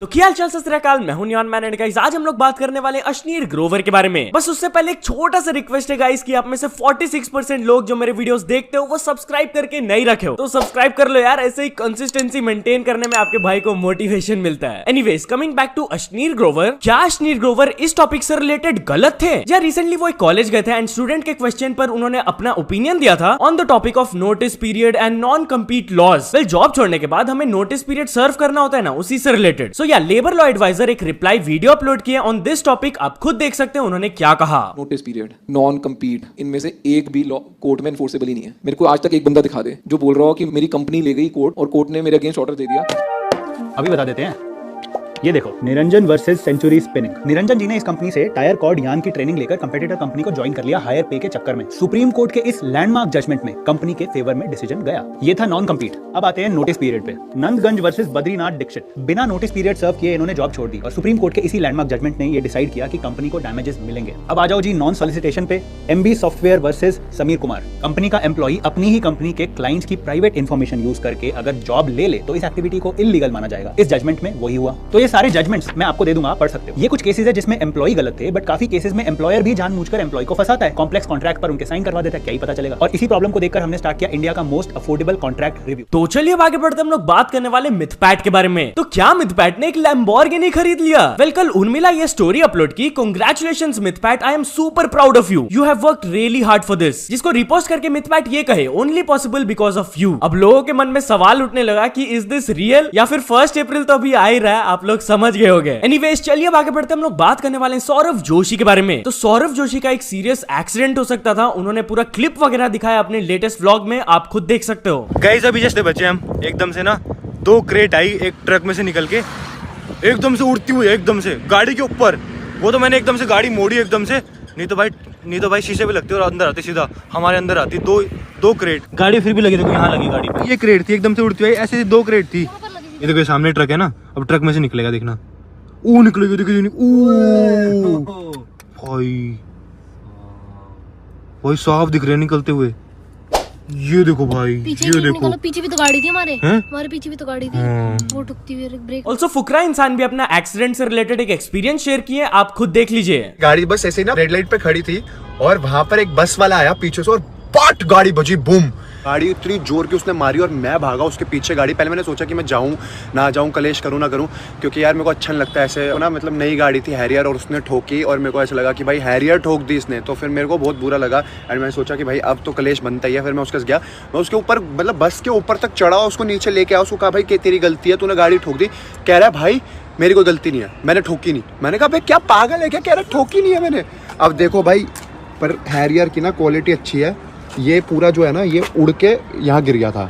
तो क्या हालचाल सत श्री अकाल, मैं हूं नियॉन मैन एंड गाइस आज हम लोग बात करने वाले अश्नीर ग्रोवर के बारे में। बस उससे पहले एक छोटा सा रिक्वेस्ट है गाइस कि आप में से 46% लोग जो मेरे वीडियोस देखते हो वो सब्सक्राइब करके नहीं रखे हो, तो सब्सक्राइब कर लो यार। ऐसे ही कंसिस्टेंसी मेंटेन करने में आपके भाई को मोटिवेशन मिलता है। Anyways coming back to Ashneer Grover, क्या अश्नीर ग्रोवर इस टॉपिक से रिलेटेड गलत थे? या रिसेंटली वो एक कॉलेज गए थे एंड स्टूडेंट के क्वेश्चन पर उन्होंने अपना ओपिनियन दिया था on the topic of notice period and non compete laws. Well job छोड़ने के बाद हमें नोटिस पीरियड सर्व करना होता है ना, उसी से रिलेटेड। सो या लेबर लॉ एडवाइजर एक रिप्लाई वीडियो अपलोड किए ऑन दिस टॉपिक, आप खुद देख सकते हैं उन्होंने क्या कहा। नोटिस पीरियड, नॉन कम्पीट, इनमें से एक भी लॉ कोर्ट में एनफोर्सेबल ही नहीं है। मेरे को आज तक एक बंदा दिखा दे जो बोल रहा हो कि मेरी कंपनी ले गई कोर्ट और कोर्ट ने मेरे अगेंस्ट ऑर्डर दे दिया। अभी बता देते हैं। ये देखो, Niranjan versus Century Spinning. Niranjan ji ने इस कंपनी से टायर कॉर्ड यान की ट्रेनिंग लेकर कंपेटिटर कंपनी को ज्वाइन कर लिया हायर पे के चक्कर में। सुप्रीम कोर्ट के इस लैंडमार्क जजमेंट में कंपनी के फेवर में डिसीजन गया। ये था नॉन कम्पीट। अब आते हैं नोटिस पीरियड पे। नंदगंज वर्सेस बद्रीनाथ दीक्षित। बिना नोटिस पीरियड सर्व किए इन्होंने जॉब छोड़ दी और सुप्रीम कोर्ट के इसी लैंडमार्क जजमेंट ने ये डिसाइड किया कि कंपनी को डैमेजेस मिलेंगे। अब आ जाओ जी नॉन सॉलिसिटेशन पे। MB software versus Sameer Kumar. Company का एम्प्लॉई अपनी ही कंपनी के क्लाइंट्स की प्राइवेट इन्फॉर्मेशन यूज करके अगर जॉब ले ले तो इस एक्टिविटी को इलीगल माना जाएगा। इस जजमेंट में वही हुआ। तो ये सारे जजमेंट्स मैं आपको दे दूंगा, आप पढ़ सकते हो। ये कुछ केसेस है जिसमें एम्प्लॉई गलत थे, बट काफी केसेस में एम्प्लॉयर भी जानबूझकर एम्प्लॉय को फंसाता है। कॉम्प्लेक्स कॉन्ट्रैक्ट पर उनके साइन करवा देता है, क्या ही पता चलेगा। और इसी प्रॉब्लम को देखकर हमने स्टार्ट किया इंडिया का मोस्ट अफोर्डेबल कॉन्ट्रैक्ट रिव्यू। तो चलिए अब आगे बढ़ते हम लोग बात करने वाले मिथपैट के बारे में। तो क्या मिथपैट ने एक लैम्बोर्गिनी खरीद लिया? वेल कल उर्मिला ये स्टोरी अपलोड की, congratulations Mythpat, I am super proud of you, you have worked really hard for this. जिसको रिपोस्ट करके मिथपैट ये कहे only possible because of you. अब लोगों के मन में सवाल उठने लगा कि इज दिस रियल या फिर 1 अप्रैल तो अभी आ ही रहा है, आप लोग समझ गए होंगे। एनीवेज चलिए आगे बढ़ते हम लोग बात करने वाले हैं सौरभ जोशी के बारे में। तो सौरभ जोशी का एक सीरियस एक्सीडेंट हो सकता था, उन्होंने पूरा क्लिप वगैरह दिखाया अपने लेटेस्ट व्लॉग में, आप खुद देख सकते हो। गाइस अभी जस्ट बचे हम, एकदम से ना 2 क्रेट आई एक ट्रक में से निकल के, एकदम से उड़ती हुई एकदम से गाड़ी के ऊपर। वो तो मैंने एकदम से गाड़ी मोड़ी एकदम से, नहीं तो भाई शीशे पे लगते और अंदर आते, सीधा हमारे अंदर आती। दो क्रेट गाड़ी फिर भी लगी, देखो यहाँ लगी गाड़ी पे। ये क्रेट थी एकदम से उड़ती हुई, ऐसे 2 क्रेट थी। ये देखो सामने ट्रक है ना, अब ट्रक में से निकलेगा, देखना निकलेगी, देखो भाई साफ दिख रहे हैं निकलते हुए। ये देखो भाई, ये देखो पीछे भी तो गाड़ी थी हमारे पीछे भी तो गाड़ी थी, वो ठुकती हुई ब्रेक। ऑल्सो फुकरा इंसान भी अपना एक्सीडेंट से रिलेटेड एक एक्सपीरियंस शेयर किए, आप खुद देख लीजिए। गाड़ी बस ऐसे ही ना रेड लाइट पे खड़ी थी और वहां पर एक बस वाला आया पीछे से और पट गाड़ी बजी, बूम। गाड़ी इतनी जोर की उसने मारी और मैं भागा उसके पीछे गाड़ी। पहले मैंने सोचा कि मैं जाऊं ना जाऊं, कलेश करूं ना करूं, क्योंकि यार मेरे को अच्छा नहीं लगता ऐसे ना, मतलब नई गाड़ी थी हैरियर और उसने ठोकी और मेरे को ऐसा लगा कि भाई हैरियर ठोक दी इसने, तो फिर मेरे को बहुत बुरा लगा एंड मैंने सोचा कि भाई अब तो कलेश बनता ही है। फिर मैं उसके गया, मैं उसके ऊपर मतलब बस के ऊपर तक चढ़ा, उसको नीचे लेके आया, उसको कहा भाई कि तेरी गलती है, तूने गाड़ी ठोक दी। कह रहा है भाई मेरी कोई गलती नहीं है, मैंने ठोकी नहीं। मैंने कहा भाई क्या पागल है क्या? कह रहा ठोकी नहीं है मैंने। अब देखो भाई, पर हैरियर की ना क्वालिटी अच्छी है, ये पूरा जो है ना ये उड़ के यहाँ गिर गया था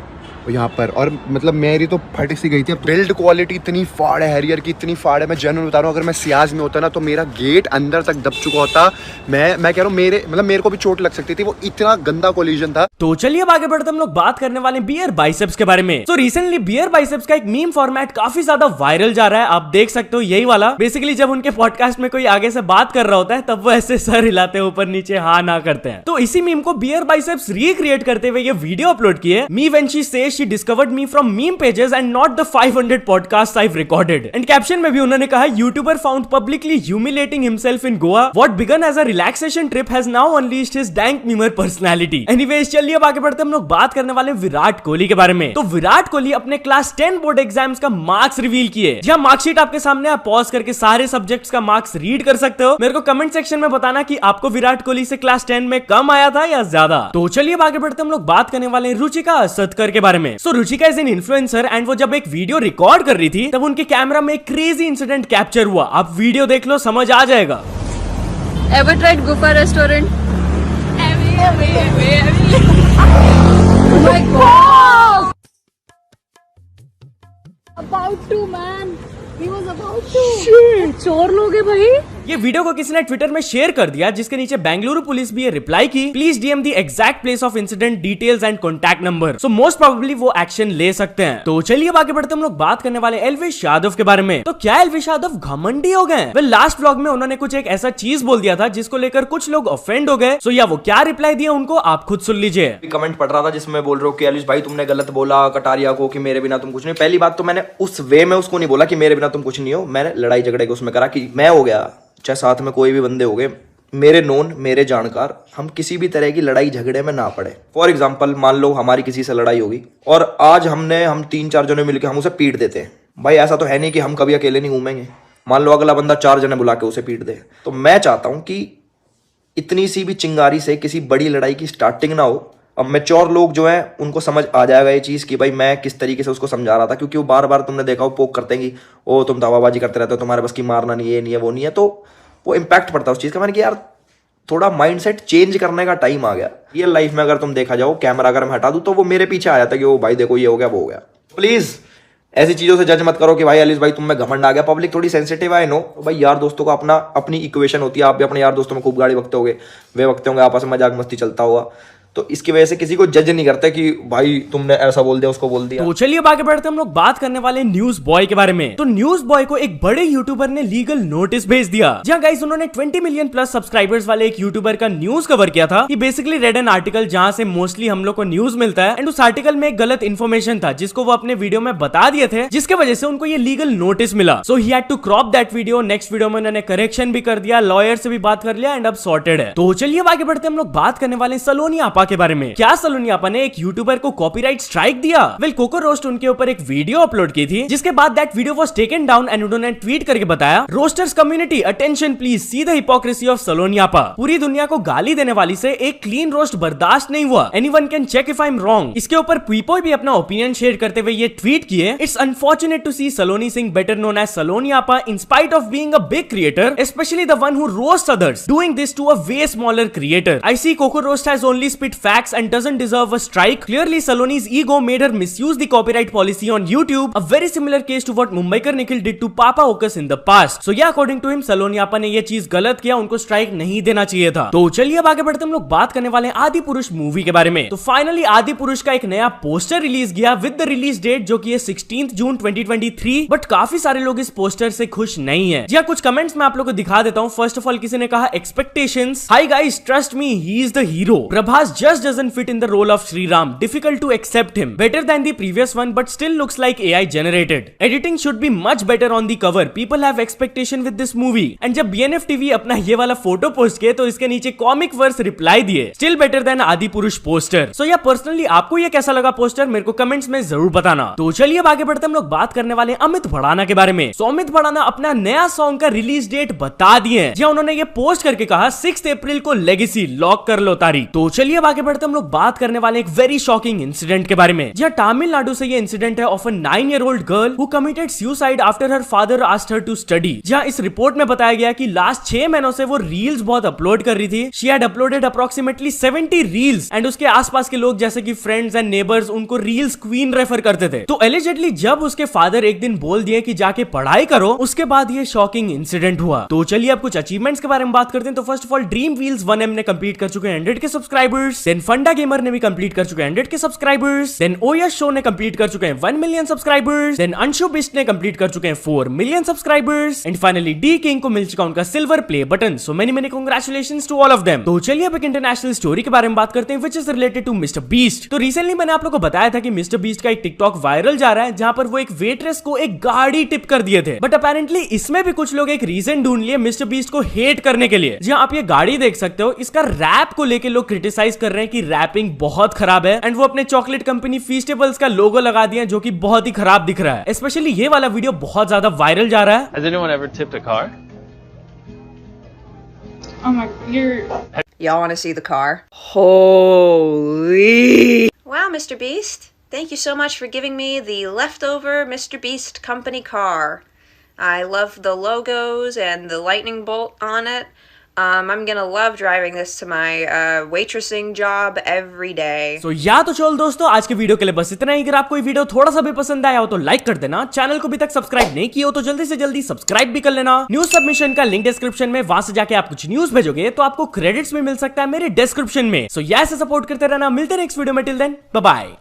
यहाँ पर, और मतलब मेरी तो फट सी गई थी। अब बिल्ड क्वालिटी इतनी फाड़ है हैरियर की, इतनी फाड़ है, मैं जेन्युइन बता रहा हूँ। अगर मैं सियाज में होता ना तो मेरा गेट अंदर तक दब चुका होता। मैं कह रहा हूँ मेरे को भी चोट लग सकती थी, वो इतना गंदा कोलिजन था। तो चलिए अब आगे बढ़ते हम लोग बात करने वाले बियर बाइसेप्स के बारे में। तो रिसेंटली बियर बाइसेप्स का एक मीम फॉर्मेट काफी ज्यादा वायरल जा रहा है, आप देख सकते हो यही वाला। बेसिकली जब उनके पॉडकास्ट में कोई आगे से बात कर रहा होता है तब वो ऐसे सर हिलाते ऊपर नीचे हाँ ना करते हैं। तो इसी मीम को बियर बाइसेप्स रिक्रिएट करते हुए ये वीडियो अपलोड किए। Me when she says she discovered me from meme pages and not the 500 podcasts I've recorded. And caption में भी उन्होंने कहा YouTuber found publicly humiliating himself in Goa. What began as a relaxation trip has now unleashed his dank memer personality. Anyways चलिए अब आगे बढ़ते हम लोग बात करने वाले विराट कोहली के बारे में। तो विराट कोहली अपने क्लास 10 बोर्ड एग्जाम्स का मार्क्स रिवील किए। जहाँ मार्कशीट आपके सामने, आप पॉज करके सारे सब्जेक्ट्स का मार्क्स रीड कर सकते हो। मेरे को कमेंट सेक्शन में बताना कि आपको विराट कोहली से क्लास 10 में कम आया था या ज्यादा। तो चलिए अब आगे बढ़ते हम लोग बात करने वाले रुचिका सतकर के बारे में। सो रुचिका इज इन्फ्लुएंसर एंड वो जब एक वीडियो रिकॉर्ड कर रही थी तब उनके कैमरा में एक क्रेजी इंसिडेंट कैप्चर हुआ। आप वीडियो देख लो, समझ आ जाएगा। Ever tried Gufa restaurant? Oh my god! About to man, he was about to. Shit! चोर लोग हैं भाई। ये वीडियो को किसी ने ट्विटर में शेयर कर दिया, जिसके नीचे बेंगलुरु पुलिस भी ये रिप्लाई की, please DM the exact place of incident, details and contact number. So most probably वो एक्शन ले सकते हैं। तो चलिए आगे बढ़ते हम लोग बात करने वाले एल्विश यादव के बारे में। तो क्या एल्विश यादव घमंडी हो गए? वेल लास्ट व्लॉग में उन्होंने कुछ एक ऐसा चीज बोल दिया था जिसको लेकर कुछ लोग ऑफेंड हो गए। सो या वो क्या रिप्लाई दिया उनको आप खुद सुन लीजिए। कमेंट पढ़ रहा था जिसमें बोल रहे हो कि एल्विश भाई तुमने गलत बोला कटारिया को कि मेरे बिना तुम कुछ नहीं। पहली बात तो मैंने उस वे में उसको नहीं बोला कि मेरे बिना तुम कुछ नहीं हो। मैंने लड़ाई झगड़े को उसमें करा कि मैं हो गया, चाहे साथ में कोई भी बंदे हो गए, मेरे नोन मेरे जानकार, हम किसी भी तरह की लड़ाई झगड़े में ना पड़े। फॉर एग्जाम्पल मान लो हमारी किसी से लड़ाई होगी और आज हम 3-4 जने मिलकर हम उसे पीट देते हैं। भाई ऐसा तो है नहीं कि हम कभी अकेले नहीं घूमेंगे। मान लो अगला बंदा 4 जने बुला के उसे पीट दे। तो मैं चाहता हूं कि इतनी सी भी चिंगारी से किसी बड़ी लड़ाई की स्टार्टिंग ना हो। अब मैच्योर लोग जो हैं उनको समझ आ जाएगा ये चीज़ कि भाई मैं किस तरीके से उसको समझा रहा था, क्योंकि वो बार बार तुमने देखा वो पोक करते हैं कि ओ तुम दावाबाजी करते रहते हो, तुम्हारे बस की मारना नहीं, ये नहीं है वो नहीं है। तो वो इम्पैक्ट पड़ता है उस चीज़ का। मैंने कि यार थोड़ा माइंडसेट चेंज करने का टाइम आ गया। रियल लाइफ में अगर तुम देखा जाओ, कैमरा अगर मैं हटा दूँ तो वो मेरे पीछे आ जाता है कि ओ भाई देखो ये हो गया वो हो गया। प्लीज़ ऐसी चीज़ों से जज मत करो कि भाई एल्विश भाई तुम में घमंड आ गया। पब्लिक थोड़ी सेंसिटिव है, नो भाई। यार दोस्तों का अपनी इक्वेशन होती है। आप भी अपने यार दोस्तों में खूब गाड़ी बकते होगे, वे बकते होंगे, आपस में मजाक मस्ती चलता होगा। तो इसकी वजह से किसी को जज नहीं करते कि भाई तुमने ऐसा बोल दिया उसको बोल दिया। तो चलिए आगे बढ़ते हम लोग बात करने वाले न्यूज बॉय के बारे में। तो न्यूज बॉय को एक बड़े यूट्यूबर ने लीगल नोटिस भेज दिया। जहां गाइस उन्होंने 20 मिलियन प्लस सब्सक्राइबर्स वाले एक यूट्यूबर का न्यूज कवर किया था। ये बेसिकली रेड एन आर्टिकल जहां से मोस्टली हम लोग को न्यूज मिलता है, एंड उस आर्टिकल में एक गलत इन्फॉर्मेशन था जिसको वो अपने वीडियो में बता दिए थे, जिसके वजह से उनको ये लीगल नोटिस मिला। So he had to crop that video. Next video में उन्होंने करेक्शन भी कर दिया, लॉयर से भी बात कर लिया, एंड अब सॉर्टेड है। तो चलिए आगे बढ़ते हम लोग बात करने वाले सलोनी आपा के बारे में। क्या सलोनी आपा ने एक यूट्यूबर को कॉपीराइट स्ट्राइक दिया? वेल कोको रोस्ट उनके ऊपर एक वीडियो अपलोड की थी, जिसके बाद that video was taken down and उन्होंने ट्वीट करके बताया, roasters community attention please see the hypocrisy of Saloni Aapa. पूरी दुनिया को गाली देने वाली से एक क्लीन रोस्ट बर्दाश्त नहीं हुआ। Anyone can check if I am wrong. इसके ऊपर पीपो भी अपना ओपिनियन शेयर करते हुए ये ट्वीट किए, it's unfortunate to see Saloni Singh better known as Saloni Aapa in spite of being a big creator, specially the one who roast others, doing this to a way smaller creator. I see Coco Roast has only spit facts and doesn't deserve a strike. Clearly Saloni's ego made her misuse the copyright policy on YouTube, a very similar case to what Mumbaikar Nikhil did to Papa Okas in the past. So yeah, according to him Saloni आपा ने ये चीज गलत किया, उनको strike नहीं देना चाहिए था। तो चलिए अब आगे बढ़ते हम लोग बात करने वाले आदि पुरुष मूवी के बारे में। तो फाइनली आदि पुरुष का एक नया पोस्टर रिलीज किया विद द रिलीज डेट जो कि है 16 जून 2023, बट काफी सारे लोग इस पोस्टर से खुश नहीं है। जी कुछ कमेंट्स मैं आप लोग को दिखा देता हूँ। फर्स्ट ऑफ ऑल किसी ने कहा expectations, hi guys trust me he is the hero, Prabhas just doesn't fit in the role of Sri Ram, difficult to accept him, better than the previous one but still looks like AI generated, editing should be much better on the cover, people have expectation with this movie। and जब BNF TV अपना ये वाला photo post किए तो इसके नीचे comic verse reply दिए, still better than आदि पुरुष पोस्टर। सो या पर्सनली आपको ये कैसा लगा पोस्टर, मेरे को कमेंट्स में जरूर बताना। तो चलिए अब आगे बढ़ते हम लोग बात करने वाले अमित भड़ाना के बारे में। सो अमित भड़ाना अपना नया सॉन्ग का रिलीज डेट बता दिए, जहां उन्होंने ये पोस्ट करके कहा 6 अप्रैल को लेगेसी लॉक कर लो तारीख। तो चलिए अब आगे बढ़ते हम लोग बात करने वाले एक वेरी शॉकिंग इंसिडेंट के बारे में। जहां तमिलनाडु से ये इंसिडेंट है of a 9-year-old girl who committed suicide after her father asked her to study. जहां इस रिपोर्ट में बताया गया कि लास्ट 6 महीनों से वो रील्स बहुत अपलोड कर रही थी। She had uploaded approximately 70 reels and उसके आसपास के लोग जैसे कि फ्रेंड्स एंड नेबर्स उनको रील्स क्वीन रेफर करते थे। तो एलिजेडली जब उसके फादर एक दिन बोल दिए कि जाके पढ़ाई करो, उसके बाद ये शॉकिंग इंसिडेंट हुआ। तो चलिए अब कुछ अचीवमेंट्स के बारे में बात करते हैं। तो first of all dream wheels 1M ने कंप्लीट कर चुके हैं 100 के सब्सक्राइबर्स। देन फंडा गेमर ने भी कंप्लीट कर चुके हैं 100 के सब्सक्राइबर्स। देन ओयस शो ने कंप्लीट कर चुके हैं 1 million subscribers. Then Anshu Bisht ने कंप्लीट कर चुके हैं 4 million subscribers. And finally the king को मिल चुका उनका silver play button. So many congratulations to all of them. तो चलिए अब एक इंटरनेशनल स्टोरी के बारे में बात करते हैं which is related to Mister Beast. तो रिसेंटली मैंने आप लोगों को बताया था कि मिस्टर बीस्ट का एक टिकटॉक वायरल जा रहा है जहां पर वो एक वेट्रेस को एक गाड़ी टिप कर दिए थे। बट अपेरेंटली इसमें भी कुछ लोग एक रीजन ढूंढ लिए मिस्टर बीस्ट को हेट करने के लिए। जहां आप ये गाड़ी देख सकते हो, इसका रैप को लेके लोग क्रिटिसाइज कर रहे हैं कि रैपिंग बहुत खराब है एंड वो अपने चॉकलेट कंपनी फीस्टेबल्स का लोगो लगा दिया जो कि बहुत ही खराब दिख रहा है। स्पेशली ये वाला वीडियो बहुत ज्यादा वायरल जा रहा है। Has anyone ever tipped a car? Oh my, Y'all want to see the car? Holy! Wow, Mr. Beast. Thank you so much for giving me the leftover Mr. Beast company car. I love the logos and the lightning bolt on it, I'm gonna love driving this to my waitressing job every day. So या तो चल दोस्तों, आज के video के लिए बस इतना ही। अगर आपको ये वीडियो थोड़ा सा भी पसंद आया हो तो लाइक कर देना, चैनल को अभी तक सब्सक्राइब नहीं किया हो तो जल्दी से जल्दी सब्सक्राइब भी कर लेना। न्यूज सबमिशन का लिंक डिस्क्रिप्शन में, वहां से जाके आप कुछ न्यूज भेजोगे तो आपको क्रेडिट्स भी मिल सकता है मेरे डिस्क्रिप्शन में। सो ऐसे सपोर्ट करते रहना। मिलते हैं नेक्स्ट वीडियो में। Till then bye bye.